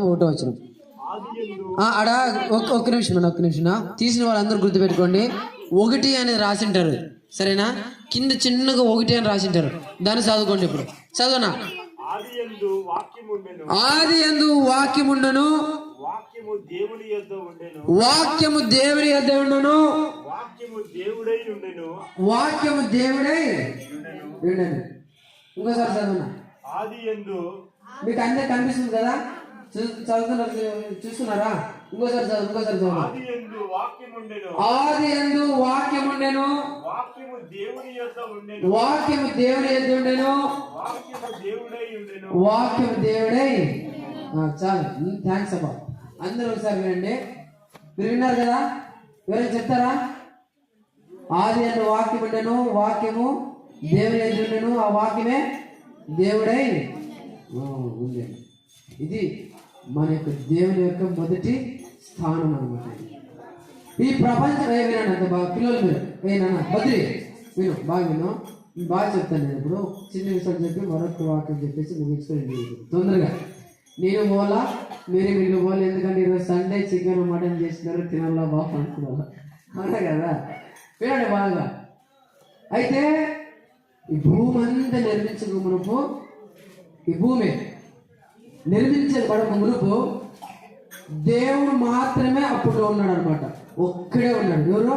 ఒకటో వచనం. అడా ఒక్క నిమిషం తీసిన వాళ్ళందరూ గుర్తుపెట్టుకోండి. 1 అనేది రాసింటారు, సరేనా? కింద చిన్నగా 1 అని రాసింటారు, దాన్ని చదువుకోండి. ఇప్పుడు చదవనా? ఆది యందు వాక్యముండెను, వాక్యము దేవుని యొద్ద ఉండెను, వాక్యము దేవుడై ఉండెను. ఇంకోసారి చదవనా? మీకు అందరికి కనిపిస్తుంది కదా, చదువుతున్నారు, చూస్తున్నారా? ఇంకోసారి చదువు. ఆది యందు వాక్యముండెను, వాక్యము దేవుని యొద్ద ఉండెను, వాక్యము దేవుడై. చాలు, థ్యాంక్స్ అబ్బా. అందరూ ఒకసారి వినండి. మీరు విన్నారు కదా? ఎవరైనా చెప్తారా? ఆది యందు వాక్యముండెను, వాక్యము దేవుని యొద్ద ఉండెను, ఆ వాక్యమే దేవుడై ఉండేది. ఇది మన యొక్క దేవుని యొక్క మొదటి స్థానం అన్నమాట. ఈ ప్రపంచం వినండి బాగా పిల్లలు, మీరు బద్రి విను, బాగా చెప్తాను. నేను ఇప్పుడు చిన్న విషయం చెప్పి మరొక వాక్యం చెప్పేసి ముగించుకొని తొందరగా. నేను పోలా, మీరు పోలే, ఎందుకంటే ఈరోజు సండే చికెన్ మటన్ చేసినారు, తినాలా బాగా అనుకున్నా, అవునా కదా? వినండి బాగా. అయితే ఈ భూమి అంతా నిర్మించక మునుపు, ఈ భూమి నిర్మించబడక మునుపు దేవుడు మాత్రమే అప్పట్లో ఉన్నాడు అనమాట. ఒక్కడే ఉన్నాడు. ఎవరు?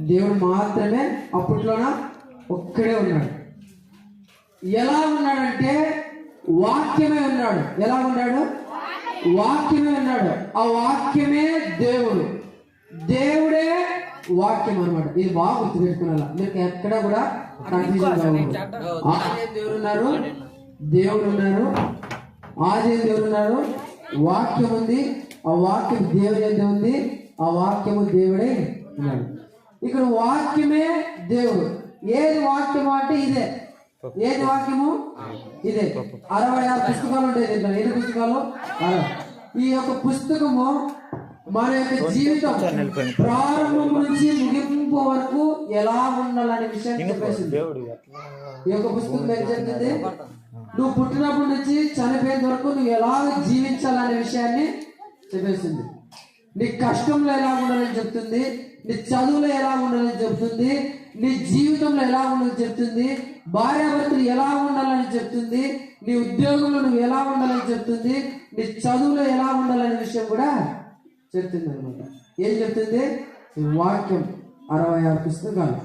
దేవుడు మాత్రమే అప్పట్లోన ఒక్కడే ఉన్నాడు. ఎలా ఉన్నాడంటే వాక్యమే ఉన్నాడు. ఎలా ఉన్నాడు? వాక్యమే ఉన్నాడు. ఆ వాక్యమే దేవుడు, దేవుడే వాక్యం అనమాట. ఇది బాగా గుర్తుపెట్టుకున్నా, మీకు ఎక్కడ కూడా కన్ఫ్యూజన్ కాదు. ఆది దేవుడు ఉన్నారు, ఆది దేవుడు ఉన్నారు, వాక్యం ఉంది, ఆ వాక్యం దేవుడి ఎంత ఉంది, ఆ వాక్యము దేవుడే ఉన్నాడు. ఇక్కడ వాక్యమే దేవుడు. ఏది వాక్యము అంటే ఇదే. ఏది వాక్యము? ఇదే. 66 పుస్తకాలు ఉండేది. ఎన్ని పుస్తకాలు? ఈ యొక్క పుస్తకము మన యొక్క జీవితం ప్రారంభం నుంచి ముగింపు వరకు ఎలా ఉండాలనే విషయాన్ని చెప్పేసింది. ఈ యొక్క పుస్తకం ఏం చెప్తుంది? నువ్వు పుట్టినప్పటి నుంచి చనిపోయేంత వరకు నువ్వు ఎలా జీవించాలనే విషయాన్ని చెప్పేస్తుంది. నీ కష్టంలో ఎలా ఉండాలని చెప్తుంది, నీ చదువులో ఎలా ఉండాలని చెప్తుంది, నీ జీవితంలో ఎలా ఉండాలని చెప్తుంది, భార్యాభర్తలు ఎలా ఉండాలని చెప్తుంది, నీ ఉద్యోగంలో నువ్వు ఎలా ఉండాలని చెప్తుంది, నీ చదువులో ఎలా ఉండాలనే విషయం కూడా చెప్తుంది అనమాట. ఏం చెప్తుంది? వాక్యం 66 పుస్తకాలు.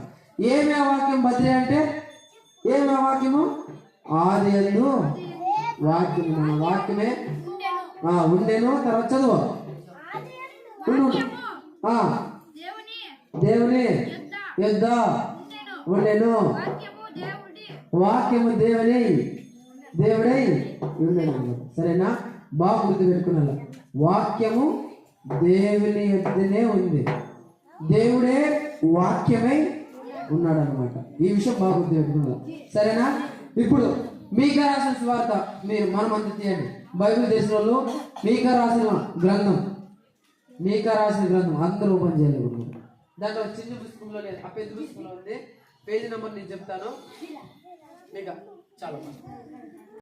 ఏమే వాక్యం బద్రి అంటే? ఏమే వాక్యము? ఆది యందు వాక్యము, మన వాక్యమే ఉండెను. తర్వాత చదువు. దేవుని యొద్ద ఉండెను, వాక్యము దేవుడై ఉండెను. సరేనా? బాగా గుర్తు పెట్టుకున్నా. వాక్యము దేవుని యొద్దనే ఉంది, దేవుడే వాక్యమై ఉన్నాడు అనమాట. ఈ విషయం బాగా గుర్తు పెట్టుకున్నా. సరేనా? ఇప్పుడు మీకా రాసిన సువార్త మీరు మనమంతా తీయండి. బైబిల్ తెలిసిన వాళ్ళు మీకా రాసిన గ్రంథం అందరూ ఓపెన్ చేయాలి. దాంట్లో చిన్న పుస్తకంలో లేదు, ఆ పెద్ద పుస్తకంలో ఉంది. పేజీ నెంబర్ నేను చెప్తాను. మీకా చాలా